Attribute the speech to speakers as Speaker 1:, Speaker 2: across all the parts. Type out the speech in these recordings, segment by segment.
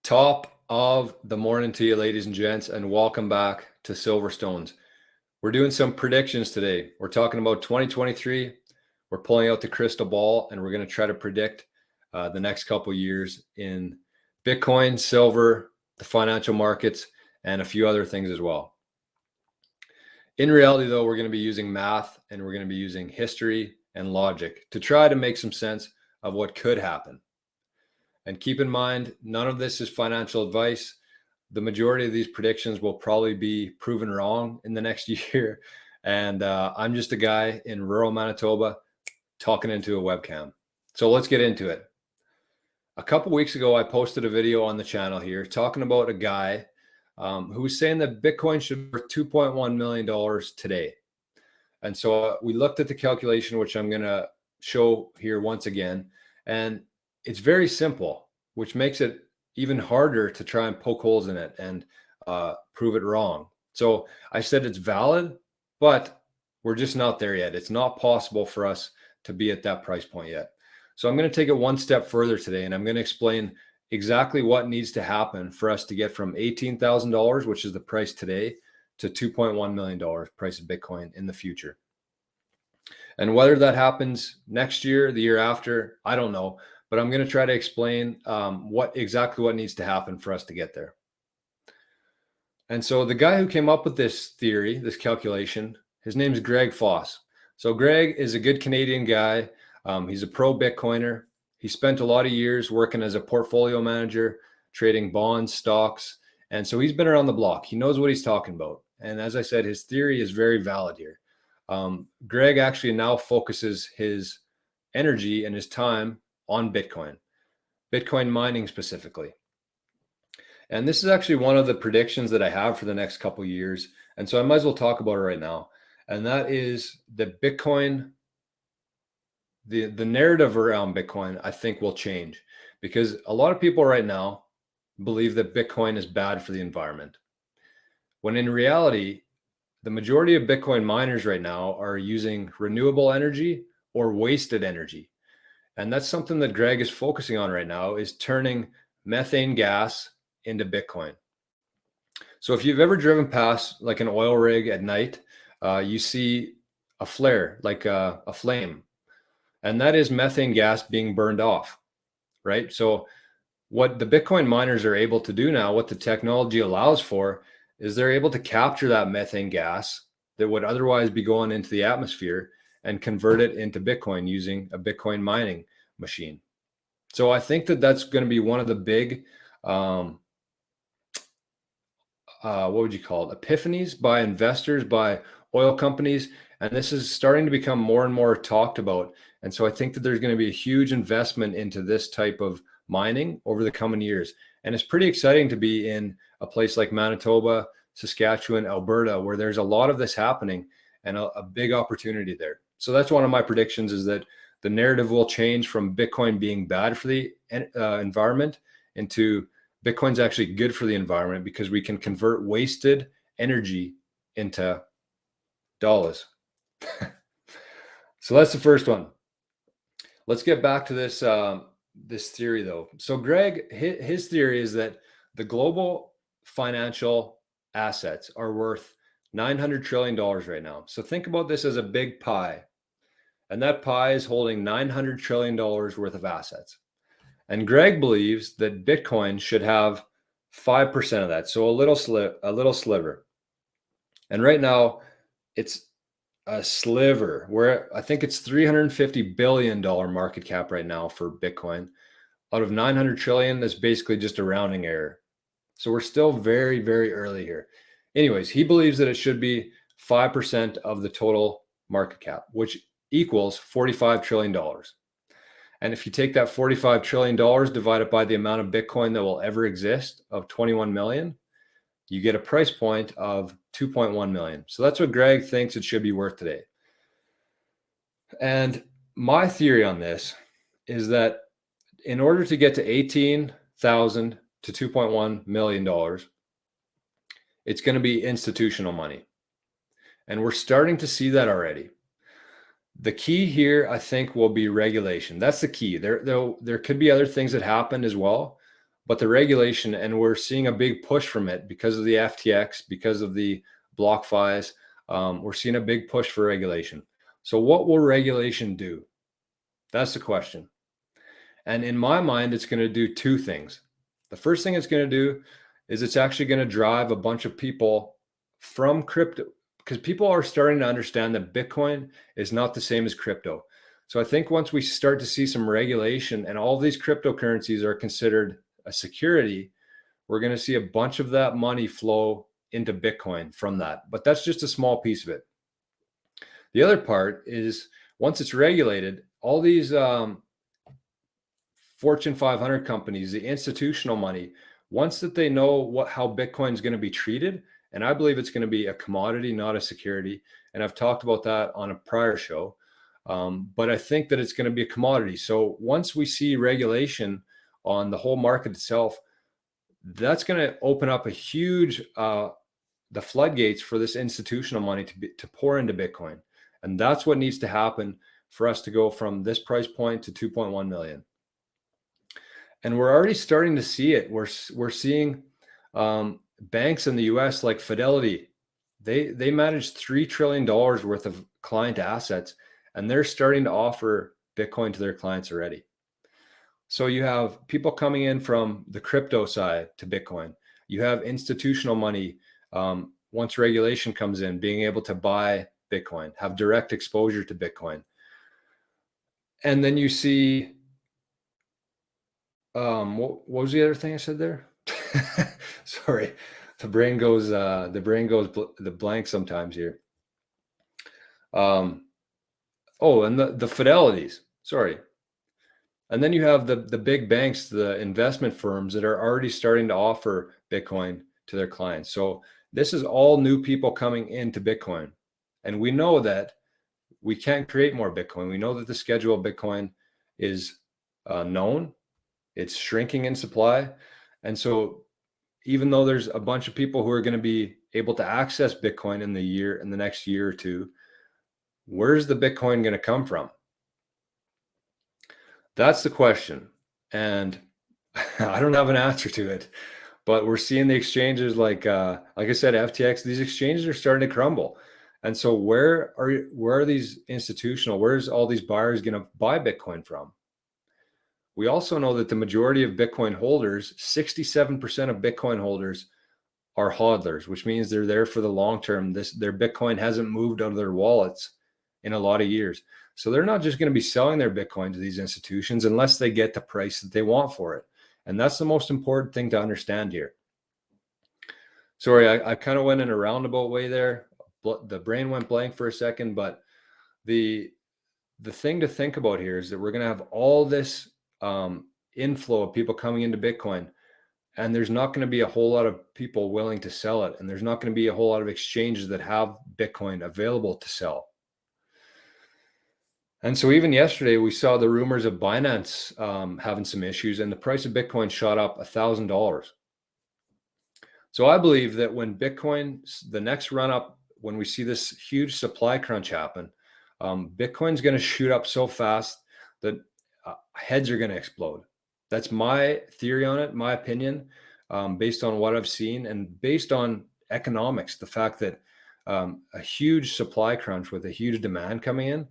Speaker 1: Top of the morning to you, ladies and gents, and welcome back to Silverstones. We're doing some predictions today. We're talking about 2023. We're pulling out the crystal ball, and we're going to try to predict the next couple years in Bitcoin, silver, the financial markets, and a few other things as well. In reality, though, we're going to be using math and we're going to be using history and logic to try to make some sense of what could happen. And keep in mind, none of this is financial advice. The majority of these predictions will probably be proven wrong in the next year. And I'm just a guy in rural Manitoba talking into a webcam. So let's get into it. A couple weeks ago, I posted a video on the channel here talking about a guy who was saying that Bitcoin should be worth $2.1 million today. And so we looked at the calculation, which I'm going to show here once again. And it's very simple, which makes it even harder to try and poke holes in it and prove it wrong. So I said it's valid, but we're just not there yet. It's not possible for us to be at that price point yet. So I'm going to take it one step further today, and I'm going to explain exactly what needs to happen for us to get from $18,000, which is the price today, to $2.1 million price of Bitcoin in the future. And whether that happens next year, the year after, I don't know. But I'm going to try to explain what needs to happen for us to get there. And so the guy who came up with this theory, this calculation, his name is Greg Foss. So Greg is a good Canadian guy. He's a pro Bitcoiner. He spent a lot of years working as a portfolio manager, trading bonds, stocks. And so he's been around the block. He knows what he's talking about. And as I said, his theory is very valid here. Greg actually now focuses his energy and his time on Bitcoin mining specifically. And this is actually one of the predictions that I have for the next couple of years. And so I might as well talk about it right now. And that is that Bitcoin, the narrative around Bitcoin, I think will change, because a lot of people right now believe that Bitcoin is bad for the environment. When in reality, the majority of Bitcoin miners right now are using renewable energy or wasted energy. And that's something that Greg is focusing on right now, is turning methane gas into Bitcoin. So if you've ever driven past like an oil rig at night, you see a flare, like a flame, and that is methane gas being burned off, right? So what the Bitcoin miners are able to do now, what the technology allows for, is they're able to capture that methane gas that would otherwise be going into the atmosphere and convert it into Bitcoin using a Bitcoin mining machine. So I think that that's going to be one of the big, what would you call it, epiphanies by investors, by oil companies. And this is starting to become more and more talked about. And so I think that there's going to be a huge investment into this type of mining over the coming years. And it's pretty exciting to be in a place like Manitoba, Saskatchewan, Alberta, where there's a lot of this happening and a big opportunity there. So that's one of my predictions, is that the narrative will change from Bitcoin being bad for the environment into Bitcoin's actually good for the environment, because we can convert wasted energy into dollars. So that's the first one. Let's get back to this this theory though. So Greg, his theory is that the global financial assets are worth $900 trillion right now. So think about this as a big pie. And that pie is holding $900 trillion worth of assets. And Greg believes that Bitcoin should have 5% of that. So a little sliver. And right now it's a sliver, where I think it's $350 billion market cap right now for Bitcoin. Out of 900 trillion, that's basically just a rounding error. So we're still very, very early here. Anyways, he believes that it should be 5% of the total market cap, which equals $45 trillion. And if you take that $45 trillion, divide it by the amount of Bitcoin that will ever exist, of 21 million, you get a price point of 2.1 million. So that's what Greg thinks it should be worth today. And my theory on this is that in order to get to 18,000 to $2.1 million, it's going to be institutional money. And we're starting to see that already. The key here, I think, will be regulation. That's the key. There could be other things that happen as well, but the regulation, and we're seeing a big push from it because of the FTX, because of the BlockFis. We're seeing a big push for regulation. So what will regulation do? That's the question. And in my mind, it's going to do two things. The first thing it's going to do is it's actually going to drive a bunch of people from crypto, because people are starting to understand that Bitcoin is not the same as crypto. So I think once we start to see some regulation and all these cryptocurrencies are considered a security, we're going to see a bunch of that money flow into Bitcoin from that. But that's just a small piece of it. The other part is once it's regulated, all these Fortune 500 companies, the institutional money, once that they know how Bitcoin is going to be treated, and I believe it's going to be a commodity, not a security. And I've talked about that on a prior show. But I think that it's going to be a commodity. So once we see regulation on the whole market itself, that's going to open up a huge, the floodgates for this institutional money to pour into Bitcoin. And that's what needs to happen for us to go from this price point to 2.1 million. And we're already starting to see it. We're seeing banks in the US like Fidelity, they manage $3 trillion worth of client assets, and they're starting to offer Bitcoin to their clients already. So you have people coming in from the crypto side to Bitcoin. You have institutional money, once regulation comes in, being able to buy Bitcoin, have direct exposure to Bitcoin. And then you see, what was the other thing I said there? Sorry, the brain goes blank sometimes here. Oh, and the Fidelities, sorry. And then you have the big banks, the investment firms that are already starting to offer Bitcoin to their clients. So this is all new people coming into Bitcoin. And we know that we can't create more Bitcoin. We know that the schedule of Bitcoin is known. It's shrinking in supply. And so even though there's a bunch of people who are going to be able to access Bitcoin in the next year or two, where's the Bitcoin going to come from? That's the question. And I don't have an answer to it, but we're seeing the exchanges like I said, FTX, these exchanges are starting to crumble. And so where are these institutional, where's all these buyers going to buy Bitcoin from? We also know that the majority of Bitcoin holders, 67% of Bitcoin holders are hodlers, which means they're there for the long term. Their Bitcoin hasn't moved out of their wallets in a lot of years. So they're not just going to be selling their Bitcoin to these institutions unless they get the price that they want for it. And that's the most important thing to understand here. Sorry, I kind of went in a roundabout way there. The brain went blank for a second, but the thing to think about here is that we're going to have all this inflow of people coming into Bitcoin, and there's not going to be a whole lot of people willing to sell it. And there's not going to be a whole lot of exchanges that have Bitcoin available to sell. And so even yesterday, we saw the rumors of Binance having some issues, and the price of Bitcoin shot up $1,000. So I believe that when Bitcoin, the next run up, when we see this huge supply crunch happen, Bitcoin's going to shoot up so fast that heads are going to explode. That's my theory on it, my opinion, based on what I've seen and based on economics, the fact that a huge supply crunch with a huge demand coming in,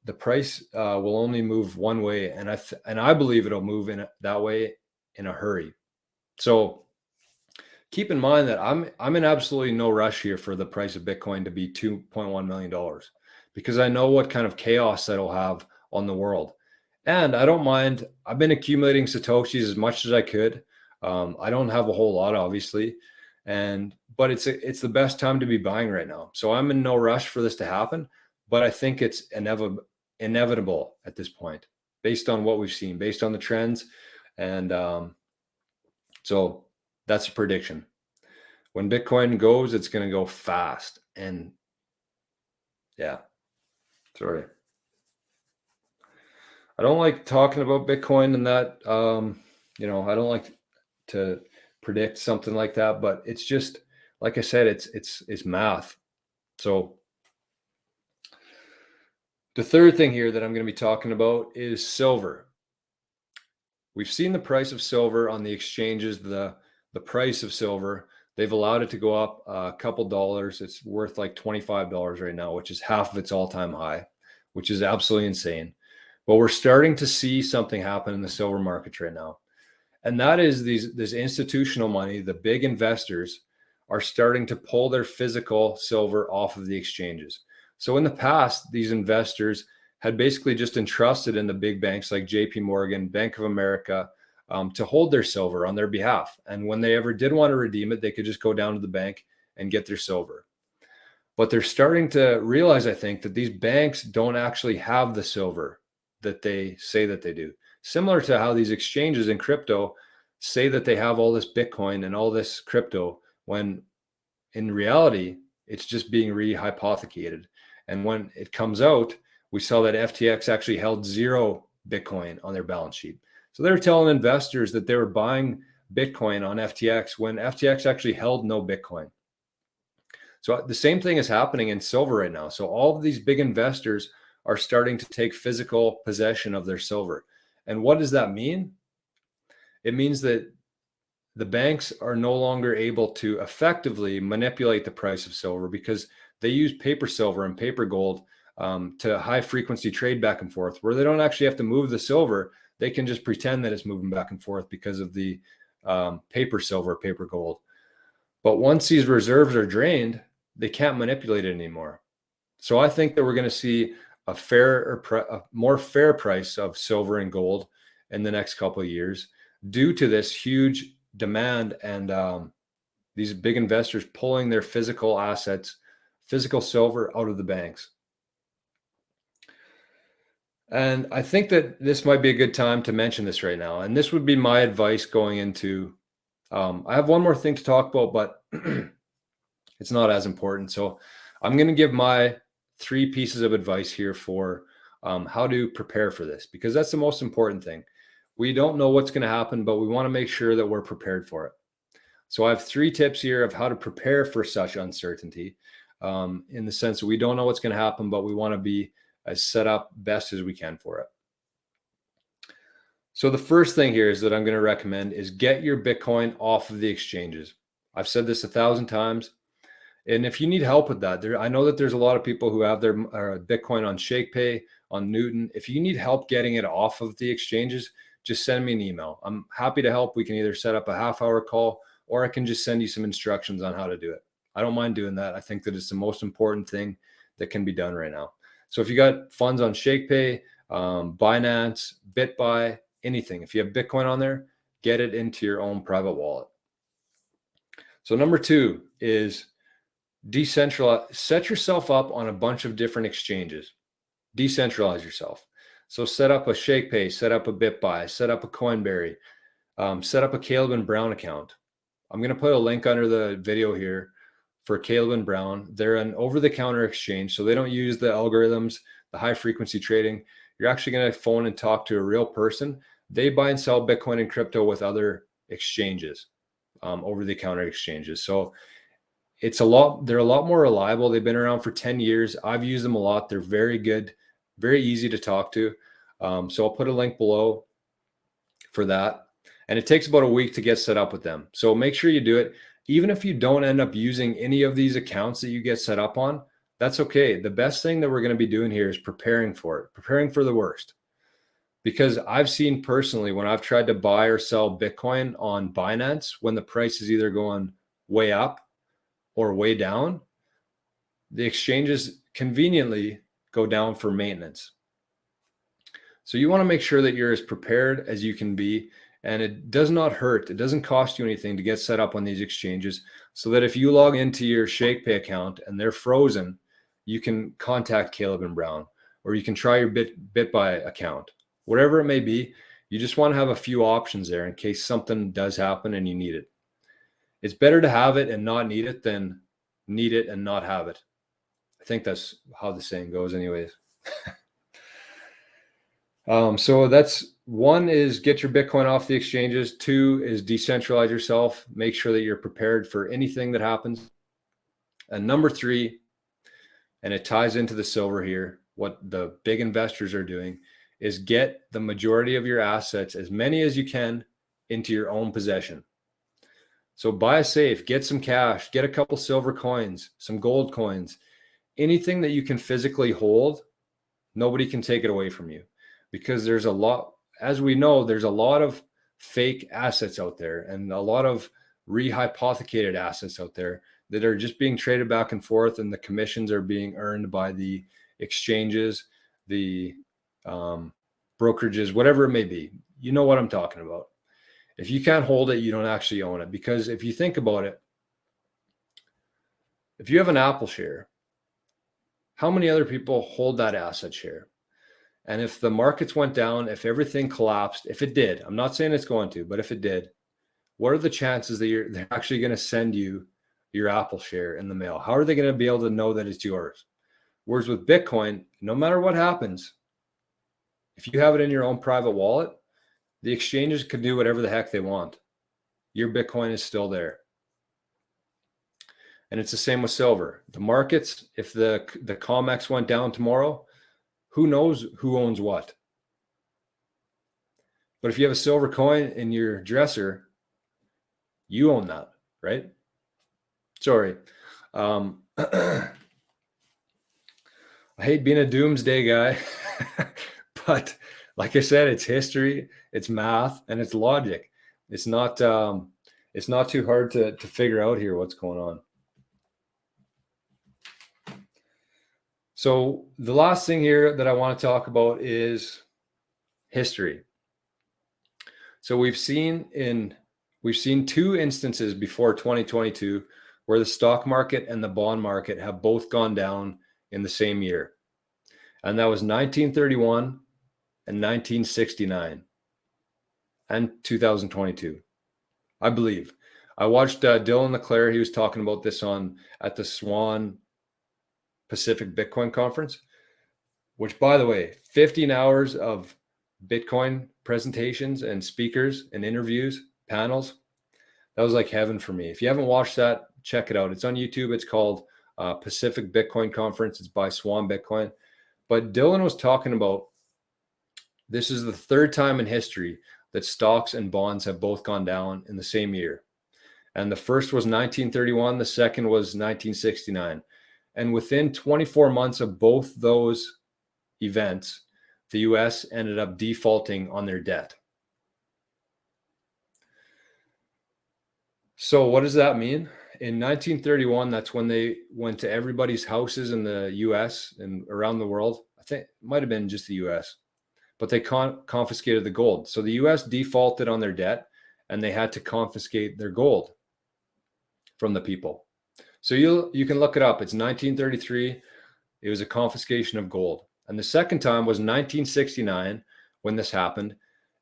Speaker 1: the price will only move one way, and I believe it'll move in that way in a hurry. So keep in mind that I'm in absolutely no rush here for the price of Bitcoin to be $2.1 million, because I know what kind of chaos that'll have on the world. And I don't mind. I've been accumulating Satoshis as much as I could. I don't have a whole lot, obviously, but it's the best time to be buying right now. So I'm in no rush for this to happen, but I think it's inevitable at this point, based on what we've seen, based on the trends. And so that's a prediction. When Bitcoin goes, it's going to go fast. And yeah, sorry. I don't like talking about Bitcoin and that, I don't like to predict something like that, but it's just, like I said, it's math. So the third thing here that I'm going to be talking about is silver. we've seen the price of silver on the exchanges, the price of silver, they've allowed it to go up a couple dollars. It's worth like $25 right now, which is half of its all-time high, which is absolutely insane. But we're starting to see something happen in the silver markets right now. And that is this institutional money, the big investors are starting to pull their physical silver off of the exchanges. So in the past, these investors had basically just entrusted in the big banks like JP Morgan, Bank of America, to hold their silver on their behalf. And when they ever did want to redeem it, they could just go down to the bank and get their silver. But they're starting to realize, I think, that these banks don't actually have the silver that they say that they do. Similar to how these exchanges in crypto say that they have all this Bitcoin and all this crypto, when in reality, it's just being rehypothecated. And when it comes out, we saw that FTX actually held 0 Bitcoin on their balance sheet. So they were telling investors that they were buying Bitcoin on FTX when FTX actually held no Bitcoin. So the same thing is happening in silver right now. So all of these big investors are starting to take physical possession of their silver. And what does that mean? It means that the banks are no longer able to effectively manipulate the price of silver because they use paper silver and paper gold to high frequency trade back and forth, where they don't actually have to move the silver. They can just pretend that it's moving back and forth because of the paper silver, paper gold. But once these reserves are drained, they can't manipulate it anymore. So I think that we're going to see a more fair price of silver and gold in the next couple of years due to this huge demand and these big investors pulling their physical assets, physical silver out of the banks. And I think that this might be a good time to mention this right now. And this would be my advice going into, I have one more thing to talk about, but it's not as important. So I'm going to give my 3 pieces of advice here for how to prepare for this, because that's the most important thing. We don't know what's going to happen, but we want to make sure that we're prepared for it. So I have 3 tips here of how to prepare for such uncertainty, in the sense that we don't know what's going to happen, but we want to be as set up best as we can for it. So the first thing here is that I'm going to recommend is get your Bitcoin off of the exchanges. I've said this 1,000 times. And if you need help with that, I know that there's a lot of people who have their Bitcoin on ShakePay, on Newton. If you need help getting it off of the exchanges, just send me an email. I'm happy to help. We can either set up a half-hour call, or I can just send you some instructions on how to do it. I don't mind doing that. I think that it's the most important thing that can be done right now. So if you got funds on ShakePay, Binance, BitBuy, anything, if you have Bitcoin on there, get it into your own private wallet. So number 2 is decentralize. Set yourself up on a bunch of different exchanges. Decentralize yourself. So set up a ShakePay, set up a BitBuy, set up a Coinberry, set up a Caleb and Brown account. I'm going to put a link under the video here for Caleb and Brown. They're an over-the-counter exchange, so they don't use the algorithms, the high-frequency trading. You're actually going to phone and talk to a real person. They buy and sell Bitcoin and crypto with other exchanges, over-the-counter exchanges. So they're a lot more reliable. They've been around for 10 years. I've used them a lot. They're very good, very easy to talk to. So I'll put a link below for that. And it takes about a week to get set up with them. So make sure you do it. Even if you don't end up using any of these accounts that you get set up on, that's okay. The best thing that we're going to be doing here is preparing for it, preparing for the worst. Because I've seen personally, when I've tried to buy or sell Bitcoin on Binance, when the price is either going way up or way down, the exchanges conveniently go down for maintenance. So you want to make sure that you're as prepared as you can be, and it does not hurt. It doesn't cost you anything to get set up on these exchanges, so that if you log into your ShakePay account and they're frozen, you can contact Caleb and Brown, or you can try your BitBuy account, whatever it may be. You just want to have a few options there in case something does happen and you need it. It's better to have it and not need it than need it and not have it. I think that's how the saying goes anyways. So that's 1 is get your Bitcoin off the exchanges. 2 is decentralize yourself. Make sure that you're prepared for anything that happens. And number 3, and it ties into the silver here, what the big investors are doing, is get the majority of your assets, as many as you can, into your own possession. So buy a safe, get some cash, get a couple silver coins, some gold coins, anything that you can physically hold. Nobody can take it away from you, because there's a lot, as we know, there's a lot of fake assets out there and a lot of rehypothecated assets out there that are just being traded back and forth, and the commissions are being earned by the exchanges, the brokerages, whatever it may be. You know what I'm talking about. If you can't hold it, you don't actually own it. Because if you think about it, if you have an Apple share, how many other people hold that asset share? And if the markets went down, if everything collapsed, if it did, I'm not saying it's going to, but if it did, what are the chances that they're actually going to send you your Apple share in the mail? How are they going to be able to know that it's yours? Whereas with Bitcoin, no matter what happens, if you have it in your own private wallet, the exchanges can do whatever the heck they want. Your Bitcoin is still there. And it's the same with silver. The markets, if the COMEX went down tomorrow, who knows who owns what? But if you have a silver coin in your dresser, you own that, right? Sorry. I hate being a doomsday guy, but like I said, it's history, it's math, and it's logic. It's not too hard to figure out here what's going on. So the last thing here that I want to talk about is history. So we've seen two instances before 2022 where the stock market and the bond market have both gone down in the same year. And that was 1931 and 1969 and 2022, I believe. I watched Dylan LeClaire. He was talking about this at the Swan Pacific Bitcoin Conference, which, by the way, 15 hours of Bitcoin presentations and speakers and interviews, panels. That was like heaven for me. If you haven't watched that, check it out. It's on YouTube. It's called Pacific Bitcoin Conference. It's by Swan Bitcoin. But Dylan was talking about, this is the third time in history that stocks and bonds have both gone down in the same year. And the first was 1931. The second was 1969. And within 24 months of both those events, the US ended up defaulting on their debt. So what does that mean? In 1931, that's when they went to everybody's houses in the US and around the world. I think it might have been just the US, but they confiscated the gold. So the US defaulted on their debt, and they had to confiscate their gold from the people. So you can look it up. It's 1933. It was a confiscation of gold. And the second time was 1969 when this happened.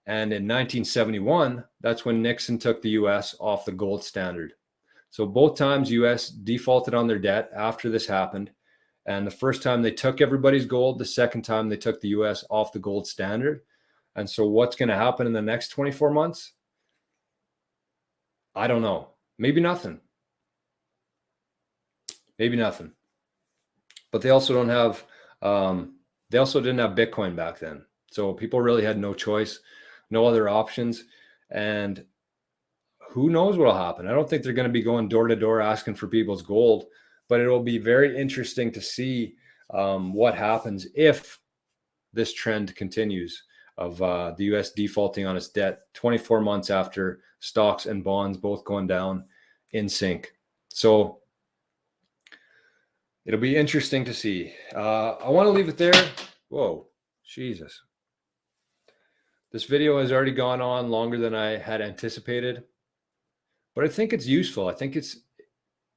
Speaker 1: And in 1971, that's when Nixon took the US off the gold standard. So both times US defaulted on their debt after this happened. And the first time they took everybody's gold, the second time they took the US off the gold standard. And so what's going to happen in the next 24 months? I don't know. Maybe nothing. Maybe nothing. But they also don't have, they also didn't have Bitcoin back then. So people really had no choice, no other options. And who knows what will happen? I don't think they're going to be going door to door asking for people's gold, but it will be very interesting to see what happens if this trend continues of the US defaulting on its debt 24 months after stocks and bonds both going down in sync. So it'll be interesting to see. I want to leave it there. Whoa, Jesus. This video has already gone on longer than I had anticipated, but I think it's useful. I think it's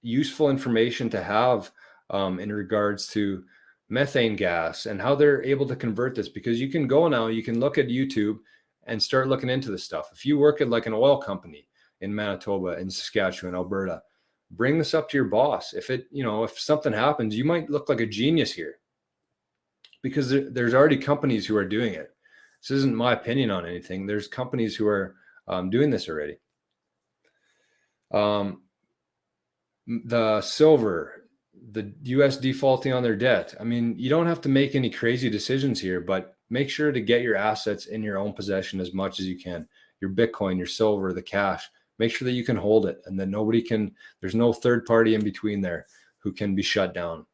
Speaker 1: useful information to have in regards to methane gas and how they're able to convert this, because you can go now, you can look at YouTube and start looking into this stuff. If you work at like an oil company in Manitoba, in Saskatchewan, Alberta, bring this up to your boss. If something happens, you might look like a genius here, because there's already companies who are doing it. This isn't my opinion on anything. There's companies who are doing this already. The silver, the US defaulting on their debt. I mean, you don't have to make any crazy decisions here, but make sure to get your assets in your own possession as much as you can. Your Bitcoin, your silver, the cash, make sure that you can hold it and that nobody can, there's no third party in between there who can be shut down.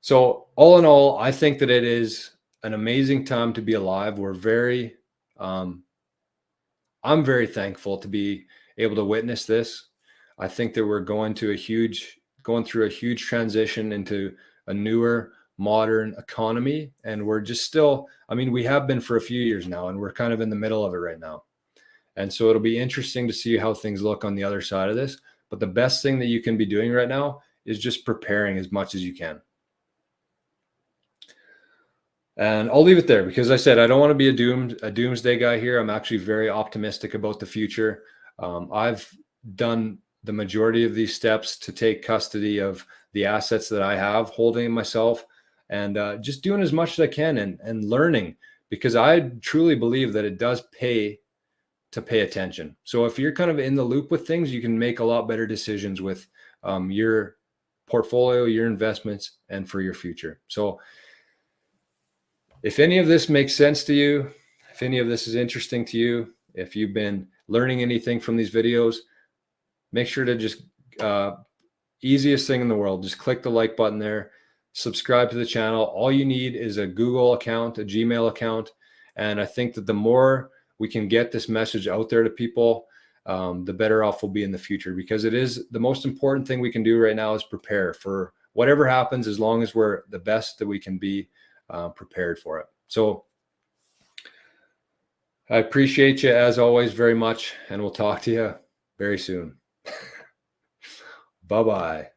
Speaker 1: So all in all, I think that it is an amazing time to be alive. I'm very thankful to be able to witness this. I think that we're going through a huge transition into a newer, modern economy. And we're just still, I mean, we have been for a few years now, and we're kind of in the middle of it right now. And so it'll be interesting to see how things look on the other side of this. But the best thing that you can be doing right now is just preparing as much as you can. And I'll leave it there because I said I don't want to be a doomsday guy here. I'm actually very optimistic about the future. I've done the majority of these steps to take custody of the assets that I have holding myself, and just doing as much as I can and learning, because I truly believe that it does pay to pay attention. So if you're kind of in the loop with things, you can make a lot better decisions with your portfolio, your investments, and for your future. So if any of this makes sense to you, if any of this is interesting to you, if you've been learning anything from these videos, make sure to just, easiest thing in the world, just click the like button there, subscribe to the channel. All you need is a Google account, a Gmail account. And I think that the more we can get this message out there to people, the better off we'll be in the future, because it is the most important thing we can do right now is prepare for whatever happens, as long as we're the best that we can be prepared for it. So I appreciate you as always very much, and we'll talk to you very soon. Bye-bye.